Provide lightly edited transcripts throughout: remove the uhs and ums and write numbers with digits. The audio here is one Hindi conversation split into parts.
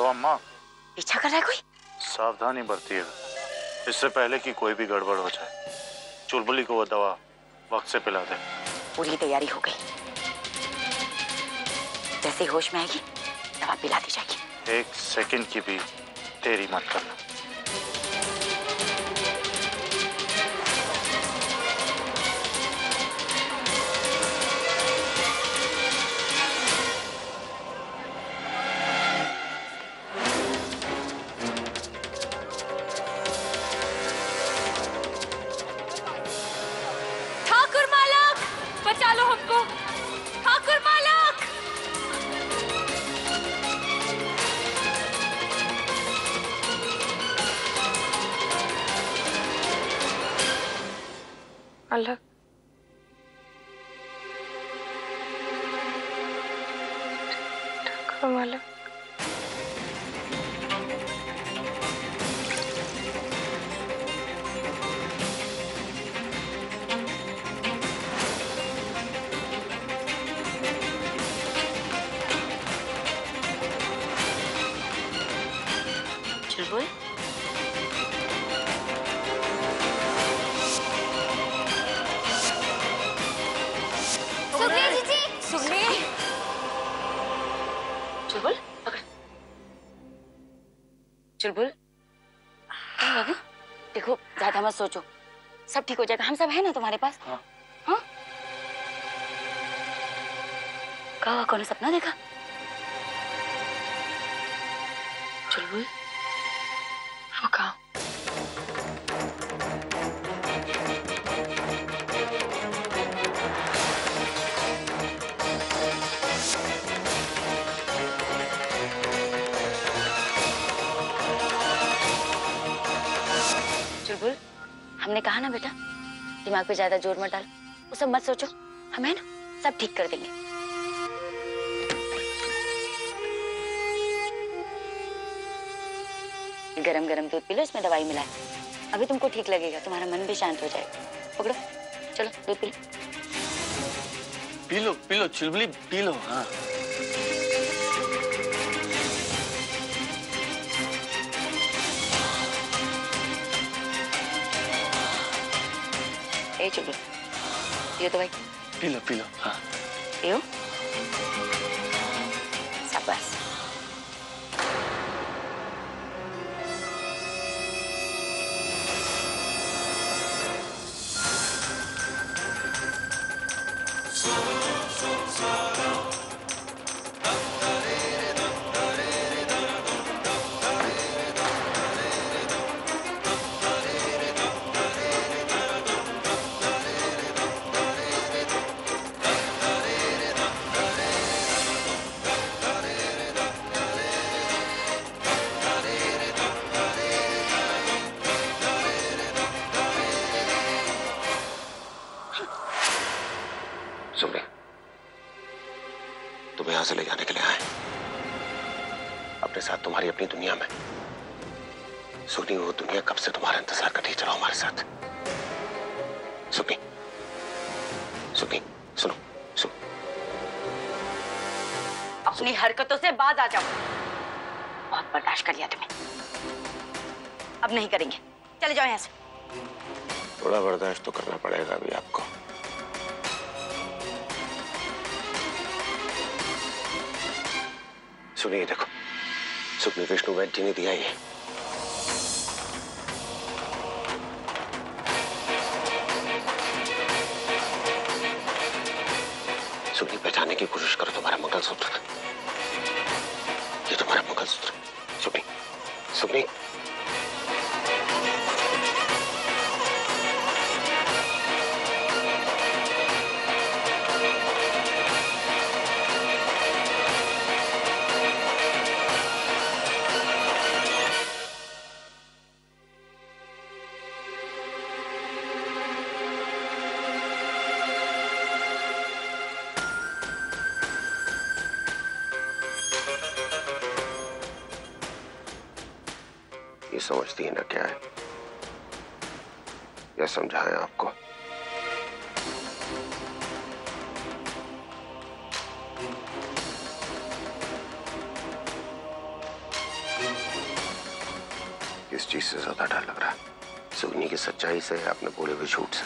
अम्मा। पीछा कर रहा है कोई? सावधानी बरतिएगा, इससे पहले कि कोई भी गड़बड़ हो जाए। चुलबुली को वो दवा वक्त से पिला दे। पूरी तैयारी हो गई, जैसे होश में आएगी दवा पिला दी जाएगी। 1 सेकंड की भी देरी मत करना। अलग मालक। चुलबुल, चुलबुल पकड़। चुलबुल बाबू, देखो ज्यादा मत सोचो, सब ठीक हो जाएगा। हम सब है ना तुम्हारे पास। हाँ हाँ। कहा कौन सपना देखा? चुलबुल वो कहा चुलबुल, हमने कहा ना बेटा, दिमाग पे ज्यादा जोर मत डाल, वो सब मत सोचो, हम है ना, सब ठीक कर देंगे। गरम गरम दूध पी लो, इसमें दवाई मिला है, अभी तुमको ठीक लगेगा, तुम्हारा मन भी शांत हो जाएगा। पकड़ो, चलो दूध पी लो। पी लो चुलबुली, पी लो। हाँ ए चुलबुल, ये दवाई पी लो। हाँ पियो, शाबाश। सुमरी, तुम्हें यहां से ले जाने के लिए आए, अपने साथ तुम्हारी अपनी दुनिया में। सुनी, वो दुनिया कब से तुम्हारा इंतजार कर रही, चलो हमारे साथ। सुनी सुनी, सुनो सुनो, अपनी हरकतों से बाज आ जाओ। बहुत बर्दाश्त कर लिया तुम्हें, अब नहीं करेंगे, चले जाओ यहाँ से। थोड़ा बर्दाश्त तो करना पड़ेगा अभी आपको। सुनिए, देखो, सुखनी विष्णु वैद्य जी ने दिया ये। सुखनी, पहचानने की कोशिश करो, तुम्हारा मंगलसूत्र, ये तुम्हारा मंगलसूत्र। सुखनी सुखनी, ये समझती है ना क्या है, यह समझाएं आपको। किस चीज से ज्यादा डर लग रहा है? सुगनी की सच्चाई से या अपने बोले हुए झूठ से?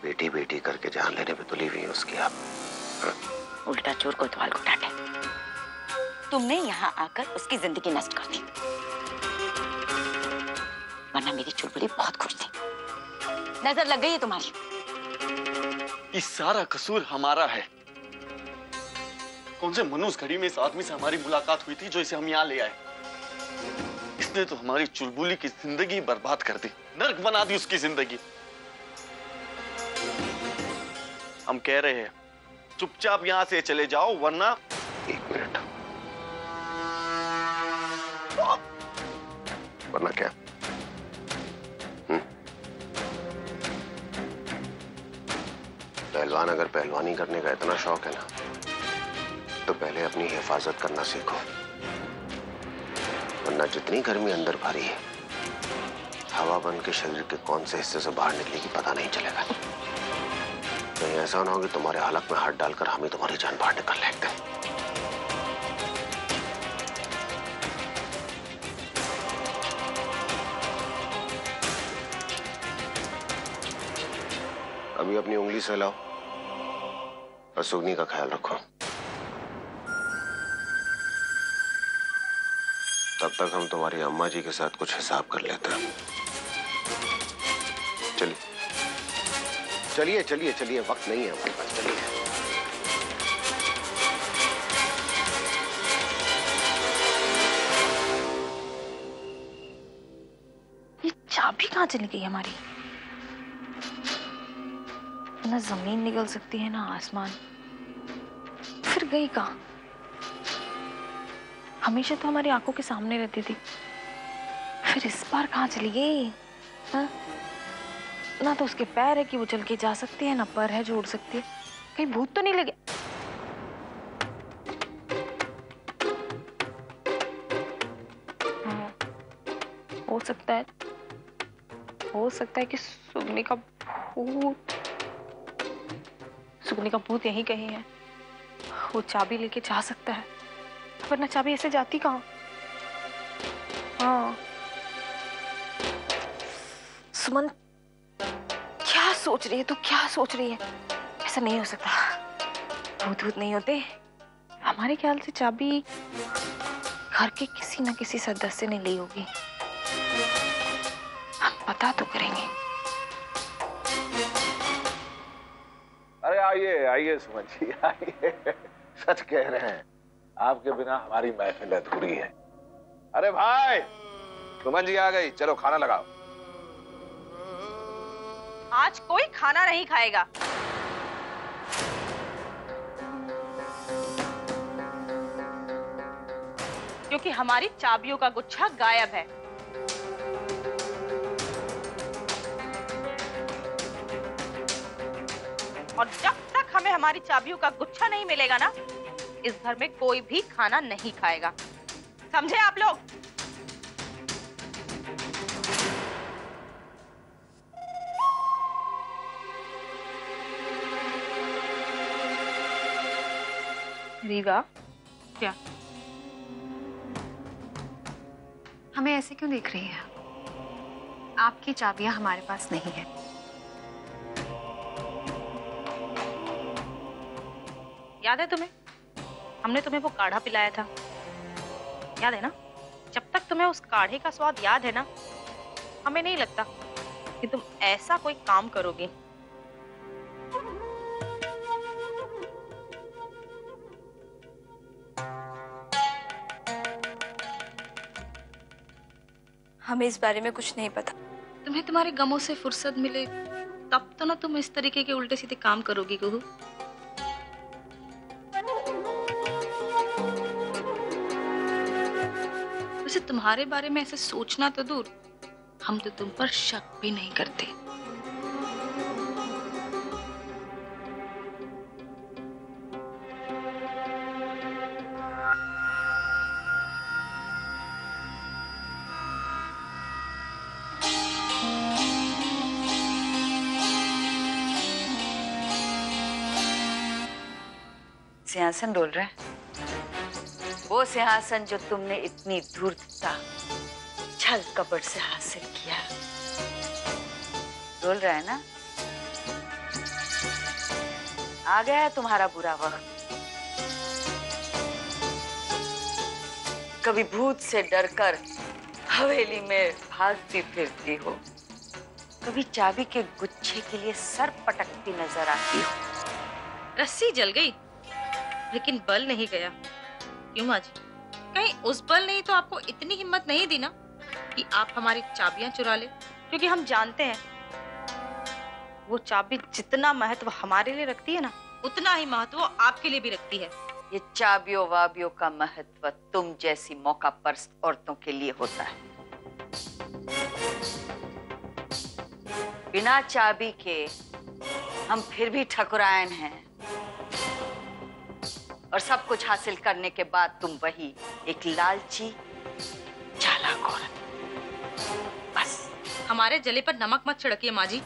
बेटी बेटी करके जान लेने पे तुली हुई है उसकी आप। हाँ? उल्टा चोर कोतवाल को डांटे। तुमने यहाँ आकर उसकी जिंदगी नष्ट कर दी, वरना मेरी चुलबुली बहुत खुश थी। नजर लग गई है तुम्हारी। ये सारा कसूर हमारा है। कौन से मनोज घड़ी में इस आदमी से हमारी मुलाकात हुई थी जो इसे हम यहाँ ले आए? इसने तो हमारी चुलबुली की जिंदगी बर्बाद कर दी, नर्क बना दी उसकी जिंदगी। हम कह रहे हैं चुपचाप यहाँ से चले जाओ, वरना। एक मिनट, वरना क्या? पहलवान अगर पहलवानी करने का इतना शौक है ना, तो पहले अपनी हिफाजत करना सीखो, वरना जितनी गर्मी अंदर भरी है, हवा बन के शरीर के कौन से हिस्से से बाहर निकलेगी पता नहीं चलेगा। कहीं ऐसा ना हो कि तुम्हारे हलक में हाथ डालकर हम ही तुम्हारी जान बाहर निकाल लेते हैं। अभी अपनी उंगली से लाओ और सुगनी का ख्याल रखो। तब तक हम तुम्हारी अम्मा जी के साथ कुछ हिसाब कर लेते हैं। चलिए चलिए चलिए चलिए, वक्त नहीं है हमारे पास, चलिए। ये चाबी कहाँ चली गई हमारी? ना जमीन निकल सकती है ना आसमान, फिर गई कहाँ? हमेशा तो हमारी आंखों के सामने रहती थी, फिर इस बार कहाँ चली गई? हाँ? ना तो उसके पैर है कि वो चल के जा सकती है, ना पर है जो उड़ सकती है। कहीं भूत तो नहीं लगे? हाँ, हो सकता है कि सुगनी का भूत यहीं कहीं है। वो चाबी लेके जा सकता है, वरना चाबी ऐसे जाती कहाँ? हाँ, सुमन क्या सोच रही है? तो क्या सोच रही है? ऐसा नहीं हो सकता, भूत नहीं होते। हमारे ख्याल से चाबी घर के किसी न किसी सदस्य ने ली होगी। हम पता तो करेंगे। अरे आइए आइए सुमन जी, आइए। सच कह रहे हैं, आपके बिना हमारी महफिल अधूरी है। अरे भाई, सुमन जी आ गई, चलो खाना लगाओ। आज कोई खाना नहीं खाएगा। क्योंकि हमारी चाबियों का गुच्छा गायब है। और जब तक हमें हमारी चाबियों का गुच्छा नहीं मिलेगा ना, इस घर में कोई भी खाना नहीं खाएगा। समझे आप लोग? रीवा, क्या? हमें ऐसे क्यों देख रही है? आपकी चाबियां हमारे पास नहीं है। याद है तुम्हें? हमने तुम्हें वो काढ़ा पिलाया था, याद है ना? जब तक तुम्हें उस काढ़े का स्वाद याद है ना, हमें नहीं लगता कि तुम ऐसा कोई काम करोगी। हमें इस बारे में कुछ नहीं पता। तुम्हें तुम्हारे गमों से फुर्सत मिले तब तो ना तुम इस तरीके के उल्टे सीधे काम करोगी गुहू। वैसे तुम्हारे बारे में ऐसे सोचना तो दूर, हम तो तुम पर शक भी नहीं करते। सिंहासन डोल रहा है, वो सिंहासन जो तुमने इतनी धूर्तता छल कपट से हासिल किया, डोल रहा है ना? आ गया है तुम्हारा बुरा वक्त। कभी भूत से डरकर हवेली में भागती फिरती हो, कभी चाबी के गुच्छे के लिए सर पटकती नजर आती हो। रस्सी जल गई लेकिन बल नहीं गया। क्यों माँ जी, कहीं उस बल नहीं तो आपको इतनी हिम्मत नहीं दी ना कि आप हमारी चाबियां चुरा ले? क्योंकि हम जानते हैं वो चाबी जितना महत्व हमारे लिए रखती है ना, उतना ही महत्व आपके लिए भी रखती है। ये चाबियों वाबियों का महत्व तुम जैसी मौका परस्त औरतों के लिए होता है। बिना चाबी के हम फिर भी ठकुरायन हैं, और सब कुछ हासिल करने के बाद तुम वही एक लालची चालाक औरत। बस हमारे जले पर नमक मत छिड़किए माँ जी,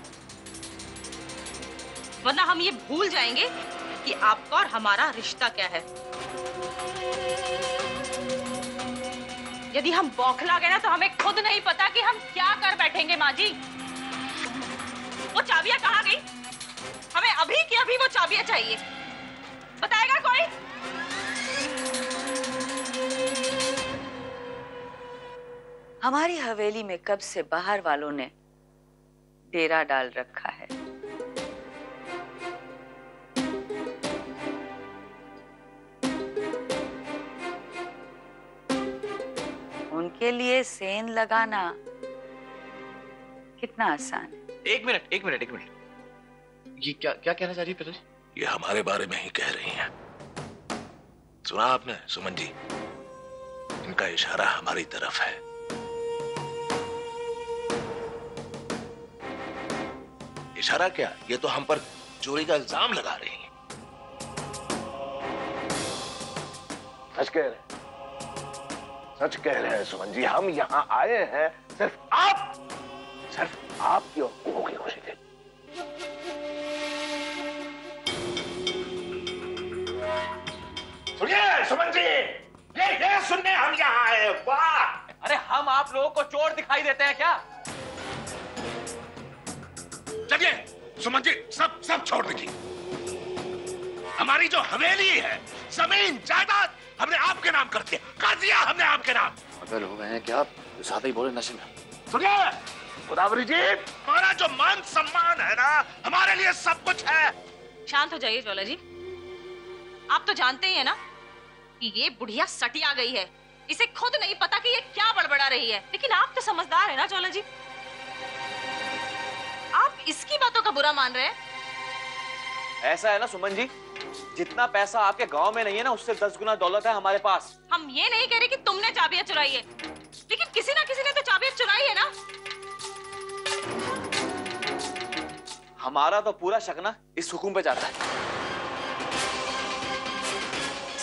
वरना हम ये भूल जाएंगे कि आपका और हमारा रिश्ता क्या है। यदि हम बौखला गए ना तो हमें खुद नहीं पता कि हम क्या कर बैठेंगे। माँ जी, वो चाबियां कहाँ गई? हमें अभी की अभी वो चाबियां चाहिए। बताएगा कोई? हमारी हवेली में कब से बाहर वालों ने डेरा डाल रखा है। उनके लिए सेन लगाना कितना आसान है। एक मिनट। ये क्या क्या कहना चाह रही है पिताजी? ये हमारे बारे में ही कह रही हैं। सुना आपने सुमन जी? इनका इशारा हमारी तरफ है। इशारा क्या, ये तो हम पर चोरी का इल्जाम लगा रही हैं। सच कह रहे हैं सुमन जी। हम यहाँ आए हैं सिर्फ आपकी और कुहू की खुशी के लिए। सुनिए सुमन जी, ये सुनने हम यहाँ आए। वाह! अरे हम आप लोगों को चोर दिखाई देते हैं क्या? चलिए सुमन जी, सब छोड़ दीजिए। हमारी जो हवेली है, जमीन जायदाद हमने आपके नाम कर दिया हमने आपके नाम। पागल हो गए हैं क्या? ज्यादा ही बोले नशे में। सुनिए गोदावरी जी, हमारा जो मान सम्मान है ना, हमारे लिए सब कुछ है। शांत हो जाइए ज्वाला जी। आप तो जानते ही है ना कि ये बुढ़िया सटिया गई है। इसे खुद नहीं पता कि ये क्या बड़बड़ा रही है, लेकिन आप तो समझदार है ना ज्वाला जी। आप इसकी बातों का बुरा मान रहे हैं। ऐसा है ना सुमन जी, जितना पैसा आपके गांव में नहीं है ना, उससे 10 गुना दौलत है हमारे पास। हम ये नहीं कह रहे कि तुमने चाबियां चुराई है, लेकिन किसी ना किसी ने तो चाबियां चुराई है ना। हमारा तो पूरा शक ना इस हुकुम पे जाता है।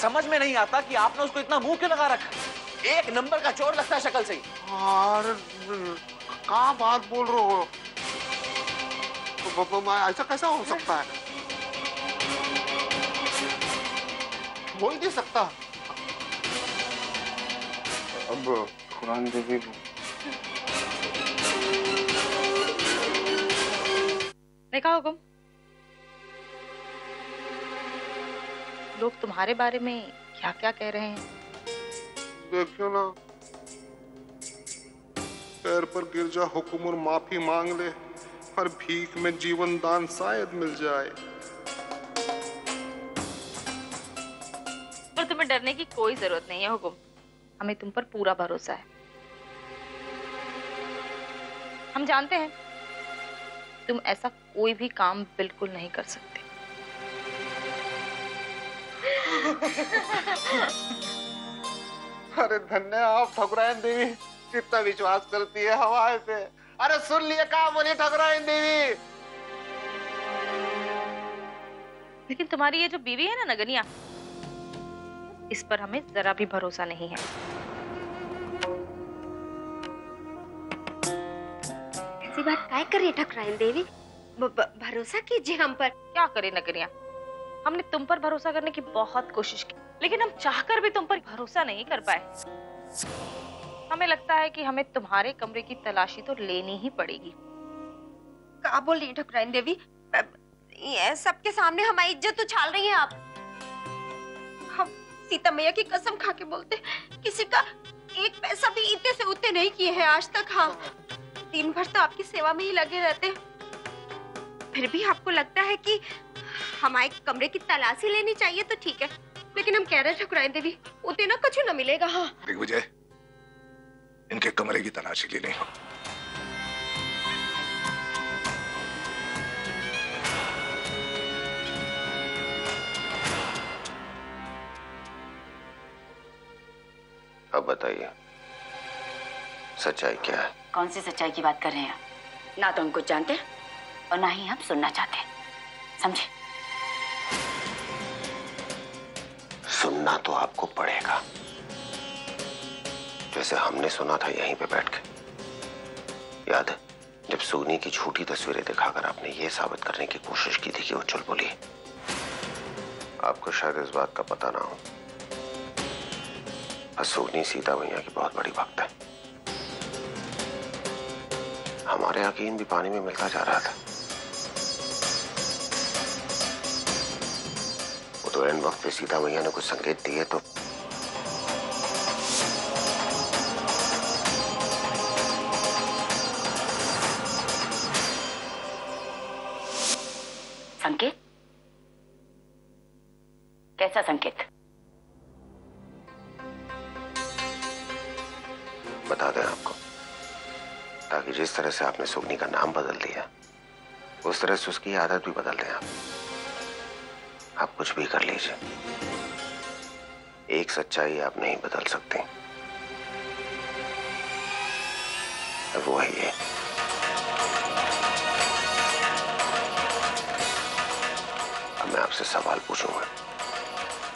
समझ में नहीं आता कि आपने उसको इतना मुंह क्यों लगा रखा है। एक नंबर का चोर लगता है शक्ल से ही। कहाँ बात बोल रहे हो? ऐसा कैसा हो सकता है? हो ही नहीं सकता। अब कुरान देवी देखा हुकुम, लोग तुम्हारे बारे में क्या क्या कह रहे हैं। देखियो ना, पैर पर गिर जा हुक्म और माफी मांग ले, और भीख में जीवन दान शायद मिल जाए। पर तुम्हें डरने की कोई जरूरत नहीं है हुकुम, हमें तुम पर पूरा भरोसा है। हम जानते हैं तुम ऐसा कोई भी काम बिल्कुल नहीं कर सकते। अरे धन्य आप ठकुरायन देवी, कितना विश्वास करती है हवाए पे। अरे सुन लिए कहा बोली ठकुरायन देवी। लेकिन तुम्हारी ये जो बीवी है ना नगनिया, इस पर हमें जरा भी भरोसा नहीं है। ऐसी बात काय कर रही है ठकुरायन देवी? भरोसा कीजिए हम पर। क्या करे नगनिया, हमने तुम पर भरोसा करने की बहुत कोशिश की, लेकिन हम चाहकर भी तुम पर भरोसा नहीं कर पाए। हमें लगता है कि हमें तुम्हारे कमरे की तलाशी तो लेनी ही पड़ेगी। क्या बोल रही है ठकुराइन देवी? ये सबके सामने हमारी इज्जत उछाल रही हैं आप। हम सीता मैया की कसम खा के बोलते, किसी का एक पैसा भी इतने से उतने नहीं किए हैं आज तक। हाँ, दिन भर तो आपकी सेवा में ही लगे रहते हैं, फिर भी आपको लगता है कि हमारे कमरे की तलाशी लेनी चाहिए तो ठीक है, लेकिन हम कह रहे हैं ठकुराइन देवी उतने ना कुछ न मिलेगा। हाँ दिग्विजय, इनके कमरे की तलाशी लेनी हो। अब बताइए सच्चाई क्या है? कौन सी सच्चाई की बात कर रहे हैं आप? ना तो हम कुछ जानते और ना ही हम सुनना चाहते, समझे? सुनना तो आपको पड़ेगा, जैसे हमने सुना था यहीं पे बैठ के। याद है जब सुगनी की झूठी तस्वीरें दिखाकर आपने ये साबित करने की कोशिश की थी कि वो चुलबुली? आपको शायद इस बात का पता ना हो, सुगनी सीता मैया की बहुत बड़ी भक्त है। हमारे यकीन भी पानी में मिलता जा रहा था। वो तो एंड वक्त पे सीता मैया ने कुछ संकेत दिए तो संकेत? कैसा संकेत? बता दें आपको, ताकि जिस तरह से आपने सुगनी का नाम बदल दिया उस तरह से उसकी आदत भी बदल दें आप कुछ भी कर लीजिए, एक सच्चाई आप नहीं बदल सकते, वो है ये। अब मैं आपसे सवाल पूछूंगा,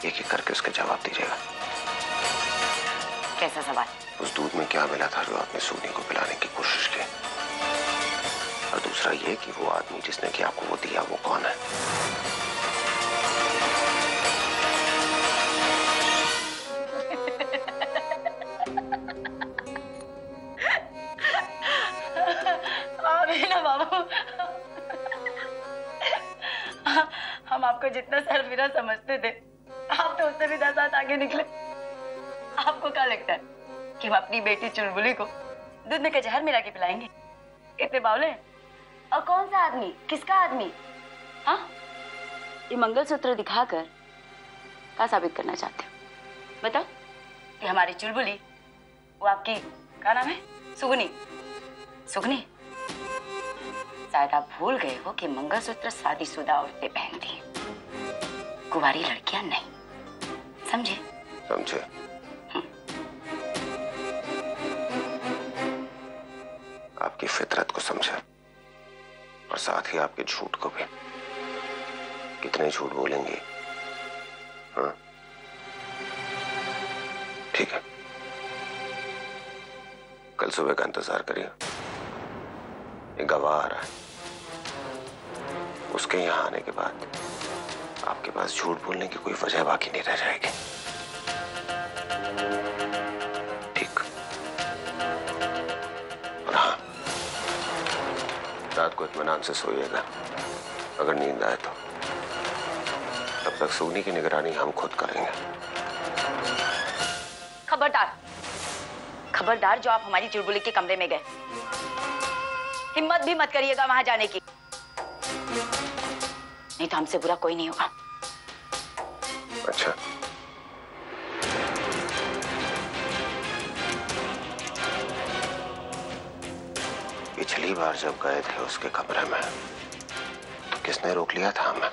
एक एक करके उसके जवाब दीजिएगा। कैसा सवाल? उस दूध में क्या मिला था जो आपने सुगनी को पिलाने की कोशिश की? और दूसरा ये कि वो आदमी जिसने कि आपको वो दिया वो कौन है? ना बाबू, हम आपको जितना सरफिरा समझते थे, आप तो उससे भी 10 हाथ आगे निकले। आपको क्या लगता है कि हम अपनी बेटी चुलबुली को दूध में जहर मिला के पिलाएंगे? इतने बावले? और कौन सा आदमी? किसका आदमी? हाँ, ये मंगलसूत्र दिखाकर क्या साबित करना चाहते हो? बताओ कि हमारी चुलबुली, वो आपकी क्या नाम है? सुगनी। सुगनी, शायद आप भूल गए हो कि मंगलसूत्र शादीशुदा औरतें पहनती हैं, कुंवारी लड़कियां नहीं। समझे? समझे। आपकी फितरत को समझा और साथ ही आपके झूठ को भी। कितने झूठ बोलेंगे? हाँ? ठीक है, कल सुबह का इंतजार करिए, एक गवाह आ रहा है, उसके यहाँ आने के बाद आपके पास झूठ बोलने की कोई वजह बाकी नहीं रह जाएगी। ठीक? और हाँ, रात को इत्मीनान से सोइएगा, अगर नींद आए तो। तब तक सुगनी की निगरानी हम खुद करेंगे। खबरदार, खबरदार, जो आप हमारी चुलबुली के कमरे में गए, हिम्मत भी मत करिएगा वहां जाने की, नहीं तो हमसे बुरा कोई नहीं होगा। अच्छा, पिछली बार जब गए थे उसके कमरे में तो किसने रोक लिया था हमें?